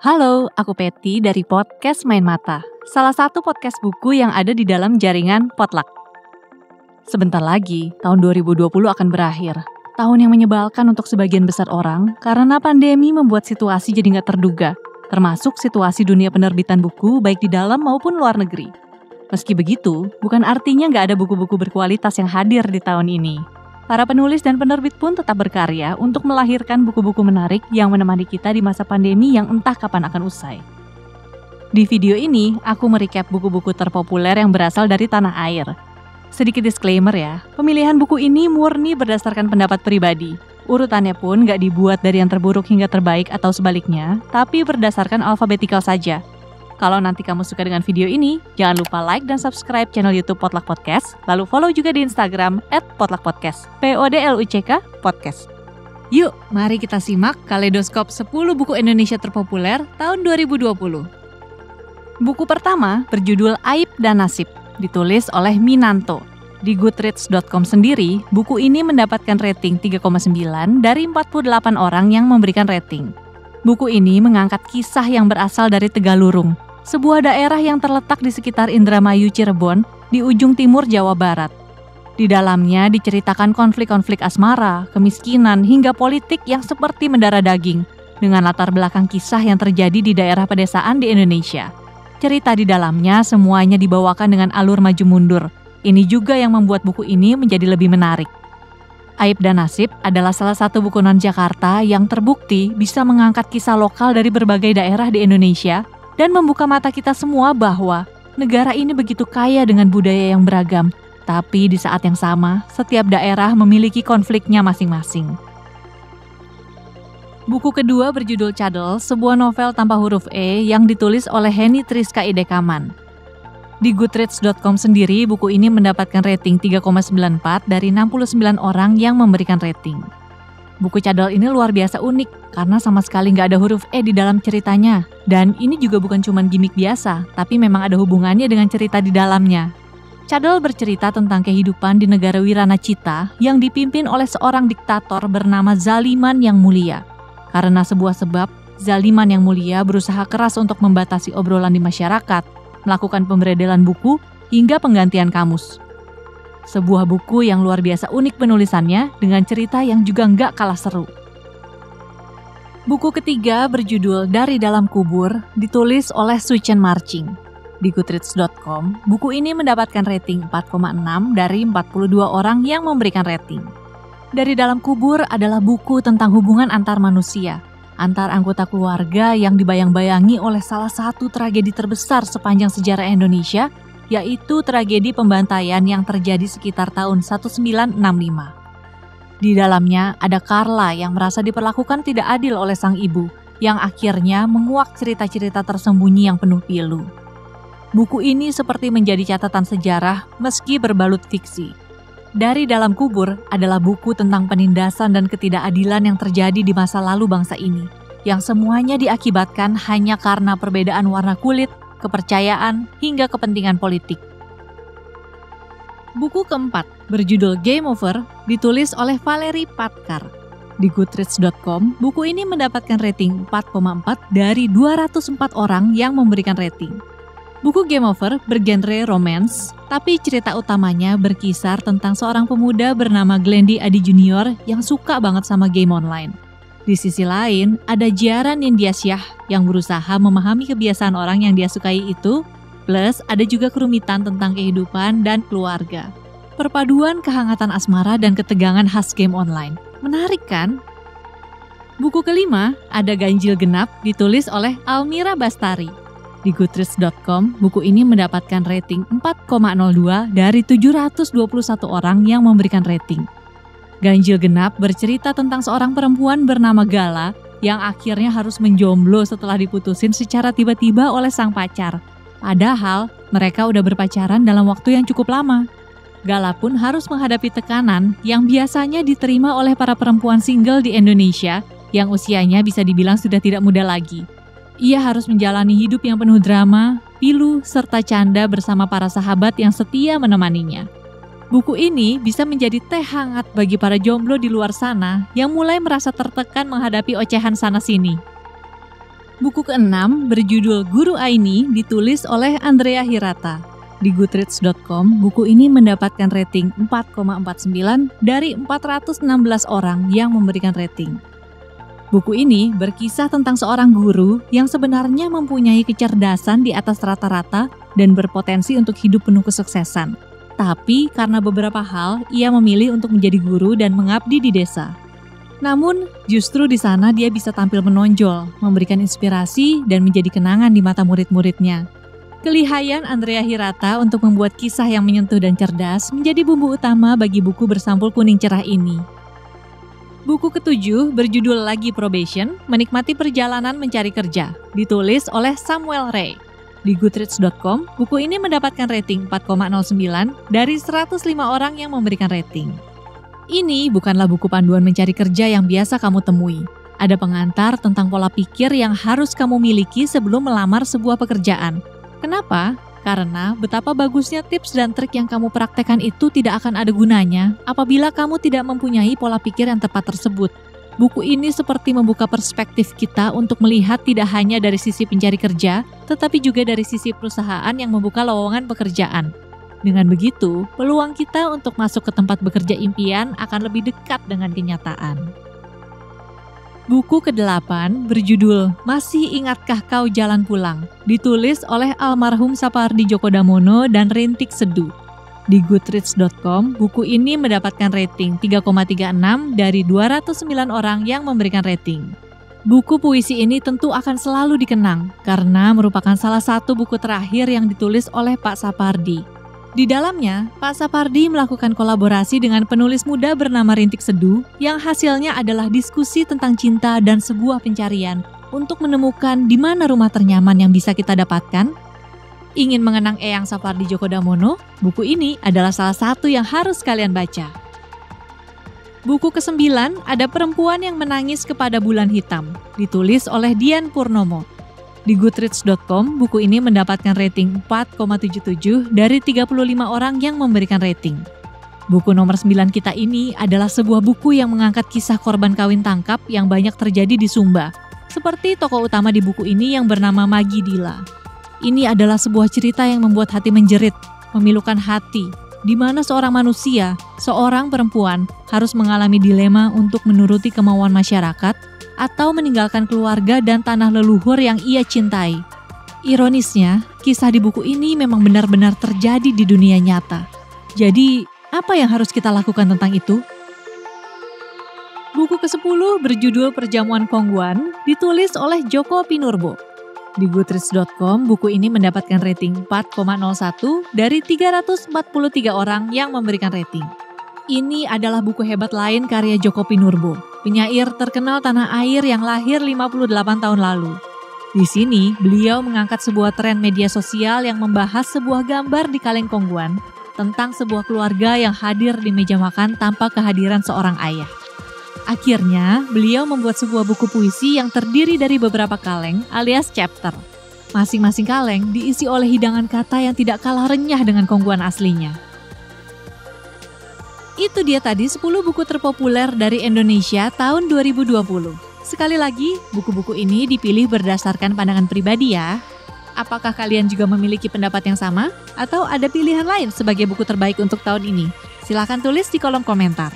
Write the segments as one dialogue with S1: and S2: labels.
S1: Halo, aku Peti dari podcast Main Mata, salah satu podcast buku yang ada di dalam jaringan Potluck. Sebentar lagi, tahun 2020 akan berakhir. Tahun yang menyebalkan untuk sebagian besar orang karena pandemi membuat situasi jadi nggak terduga, termasuk situasi dunia penerbitan buku baik di dalam maupun luar negeri. Meski begitu, bukan artinya nggak ada buku-buku berkualitas yang hadir di tahun ini. Para penulis dan penerbit pun tetap berkarya untuk melahirkan buku-buku menarik yang menemani kita di masa pandemi yang entah kapan akan usai. Di video ini, aku merecap buku-buku terpopuler yang berasal dari tanah air. Sedikit disclaimer ya, pemilihan buku ini murni berdasarkan pendapat pribadi. Urutannya pun nggak dibuat dari yang terburuk hingga terbaik atau sebaliknya, tapi berdasarkan alfabetikal saja. Kalau nanti kamu suka dengan video ini, jangan lupa like dan subscribe channel YouTube Potluck Podcast, lalu follow juga di Instagram @potluckpodcast, PODLUCK Podcast. Yuk, mari kita simak kaleidoskop 10 buku Indonesia terpopuler tahun 2020. Buku pertama berjudul Aib dan Nasib, ditulis oleh Minanto. Di Goodreads.com sendiri, buku ini mendapatkan rating 3,9 dari 48 orang yang memberikan rating. Buku ini mengangkat kisah yang berasal dari Tegalurung, sebuah daerah yang terletak di sekitar Indramayu Cirebon di ujung timur Jawa Barat. Di dalamnya diceritakan konflik-konflik asmara, kemiskinan, hingga politik yang seperti mendarah daging, dengan latar belakang kisah yang terjadi di daerah pedesaan di Indonesia. Cerita di dalamnya semuanya dibawakan dengan alur maju mundur. Ini juga yang membuat buku ini menjadi lebih menarik. Aib dan Nasib adalah salah satu buku non-Jakarta yang terbukti bisa mengangkat kisah lokal dari berbagai daerah di Indonesia dan membuka mata kita semua bahwa negara ini begitu kaya dengan budaya yang beragam, tapi di saat yang sama, setiap daerah memiliki konfliknya masing-masing. Buku kedua berjudul Cadel, sebuah novel tanpa huruf E yang ditulis oleh Henny Triska Idekaman. Di Goodreads.com sendiri, buku ini mendapatkan rating 3,94 dari 69 orang yang memberikan rating. Buku Cadel ini luar biasa unik karena sama sekali nggak ada huruf E di dalam ceritanya. Dan ini juga bukan cuma gimmick biasa, tapi memang ada hubungannya dengan cerita di dalamnya. Cadel bercerita tentang kehidupan di negara Wiranacita yang dipimpin oleh seorang diktator bernama Zaliman yang Mulia. Karena sebuah sebab, Zaliman yang Mulia berusaha keras untuk membatasi obrolan di masyarakat, melakukan pemberedelan buku, hingga penggantian kamus. Sebuah buku yang luar biasa unik penulisannya dengan cerita yang juga nggak kalah seru. Buku ketiga berjudul Dari Dalam Kubur, ditulis oleh Suchen Marching. Di Goodreads.com, buku ini mendapatkan rating 4,6 dari 42 orang yang memberikan rating. Dari Dalam Kubur adalah buku tentang hubungan antar manusia, antar anggota keluarga yang dibayang-bayangi oleh salah satu tragedi terbesar sepanjang sejarah Indonesia, yaitu tragedi pembantaian yang terjadi sekitar tahun 1965. Di dalamnya ada Carla yang merasa diperlakukan tidak adil oleh sang ibu, yang akhirnya menguak cerita-cerita tersembunyi yang penuh pilu. Buku ini seperti menjadi catatan sejarah meski berbalut fiksi. Dari Dalam Kubur adalah buku tentang penindasan dan ketidakadilan yang terjadi di masa lalu bangsa ini, yang semuanya diakibatkan hanya karena perbedaan warna kulit, kepercayaan, hingga kepentingan politik. Buku keempat berjudul Game Over, ditulis oleh Valerie Patkar. Di Goodreads.com, buku ini mendapatkan rating 4,4 dari 204 orang yang memberikan rating. Buku Game Over bergenre romance, tapi cerita utamanya berkisar tentang seorang pemuda bernama Glendy Adi Junior yang suka banget sama game online. Di sisi lain, ada Jiaran Nindiasyah yang berusaha memahami kebiasaan orang yang dia sukai itu, plus ada juga kerumitan tentang kehidupan dan keluarga. Perpaduan kehangatan asmara dan ketegangan khas game online. Menarik kan? Buku kelima ada Ganjil Genap, ditulis oleh Almira Bastari. Di Goodreads.com, buku ini mendapatkan rating 4,02 dari 721 orang yang memberikan rating. Ganjil Genap bercerita tentang seorang perempuan bernama Gala yang akhirnya harus menjomblo setelah diputusin secara tiba-tiba oleh sang pacar. Padahal, mereka udah berpacaran dalam waktu yang cukup lama. Gala pun harus menghadapi tekanan yang biasanya diterima oleh para perempuan single di Indonesia yang usianya bisa dibilang sudah tidak muda lagi. Ia harus menjalani hidup yang penuh drama, pilu, serta canda bersama para sahabat yang setia menemaninya. Buku ini bisa menjadi teh hangat bagi para jomblo di luar sana yang mulai merasa tertekan menghadapi ocehan sana-sini. Buku ke-6 berjudul Guru Aini ditulis oleh Andrea Hirata. Di Goodreads.com, buku ini mendapatkan rating 4,49 dari 416 orang yang memberikan rating. Buku ini berkisah tentang seorang guru yang sebenarnya mempunyai kecerdasan di atas rata-rata dan berpotensi untuk hidup penuh kesuksesan. Tapi karena beberapa hal, ia memilih untuk menjadi guru dan mengabdi di desa. Namun, justru di sana dia bisa tampil menonjol, memberikan inspirasi dan menjadi kenangan di mata murid-muridnya. Kelihayan Andrea Hirata untuk membuat kisah yang menyentuh dan cerdas menjadi bumbu utama bagi buku bersampul kuning cerah ini. Buku ke-7 berjudul Lagi Probation, Menikmati Perjalanan Mencari Kerja, ditulis oleh Samuel Ray. Di Goodreads.com, buku ini mendapatkan rating 4,09 dari 105 orang yang memberikan rating. Ini bukanlah buku panduan mencari kerja yang biasa kamu temui. Ada pengantar tentang pola pikir yang harus kamu miliki sebelum melamar sebuah pekerjaan. Kenapa? Karena betapa bagusnya tips dan trik yang kamu praktekkan itu tidak akan ada gunanya apabila kamu tidak mempunyai pola pikir yang tepat tersebut. Buku ini seperti membuka perspektif kita untuk melihat tidak hanya dari sisi pencari kerja, tetapi juga dari sisi perusahaan yang membuka lowongan pekerjaan. Dengan begitu, peluang kita untuk masuk ke tempat bekerja impian akan lebih dekat dengan kenyataan. Buku ke-8 berjudul Masih Ingatkah Kau Jalan Pulang? Ditulis oleh almarhum Sapardi Djoko Damono dan Rintik Seduh. Di Goodreads.com, buku ini mendapatkan rating 3,36 dari 209 orang yang memberikan rating. Buku puisi ini tentu akan selalu dikenang karena merupakan salah satu buku terakhir yang ditulis oleh Pak Sapardi. Di dalamnya, Pak Sapardi melakukan kolaborasi dengan penulis muda bernama Rintik Seduh yang hasilnya adalah diskusi tentang cinta dan sebuah pencarian untuk menemukan di mana rumah ternyaman yang bisa kita dapatkan. Ingin mengenang Eyang Sapardi Djoko Damono? Buku ini adalah salah satu yang harus kalian baca. Buku ke-9 ada Perempuan yang Menangis Kepada Bulan Hitam, ditulis oleh Dian Purnomo. Di Goodreads.com, buku ini mendapatkan rating 4,77 dari 35 orang yang memberikan rating. Buku nomor 9 kita ini adalah sebuah buku yang mengangkat kisah korban kawin tangkap yang banyak terjadi di Sumba. Seperti tokoh utama di buku ini yang bernama Magi Dila. Ini adalah sebuah cerita yang membuat hati menjerit, memilukan hati, di mana seorang manusia, seorang perempuan, harus mengalami dilema untuk menuruti kemauan masyarakat atau meninggalkan keluarga dan tanah leluhur yang ia cintai. Ironisnya, kisah di buku ini memang benar-benar terjadi di dunia nyata. Jadi, apa yang harus kita lakukan tentang itu? Buku ke-10 berjudul Perjamuan Kongguan, ditulis oleh Joko Pinurbo. Di Goodreads.com, buku ini mendapatkan rating 4,01 dari 343 orang yang memberikan rating. Ini adalah buku hebat lain karya Joko Pinurbo, penyair terkenal tanah air yang lahir 58 tahun lalu. Di sini, beliau mengangkat sebuah tren media sosial yang membahas sebuah gambar di kaleng Kongguan tentang sebuah keluarga yang hadir di meja makan tanpa kehadiran seorang ayah. Akhirnya, beliau membuat sebuah buku puisi yang terdiri dari beberapa kaleng alias chapter. Masing-masing kaleng diisi oleh hidangan kata yang tidak kalah renyah dengan Kongguan aslinya. Itu dia tadi 10 buku terpopuler dari Indonesia tahun 2020. Sekali lagi, buku-buku ini dipilih berdasarkan pandangan pribadi ya. Apakah kalian juga memiliki pendapat yang sama? Atau ada pilihan lain sebagai buku terbaik untuk tahun ini? Silahkan tulis di kolom komentar.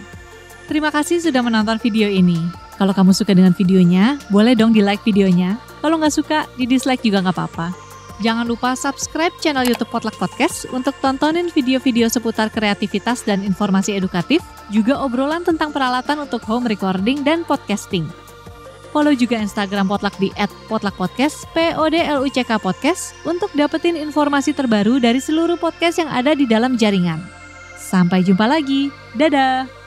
S1: Terima kasih sudah menonton video ini. Kalau kamu suka dengan videonya, boleh dong di-like videonya. Kalau nggak suka, di-dislike juga nggak apa-apa. Jangan lupa subscribe channel YouTube Potluck Podcast untuk tontonin video-video seputar kreativitas dan informasi edukatif, juga obrolan tentang peralatan untuk home recording dan podcasting. Follow juga Instagram Potluck di @potluckpodcast, PODLUCK Podcast, untuk dapetin informasi terbaru dari seluruh podcast yang ada di dalam jaringan. Sampai jumpa lagi, dadah!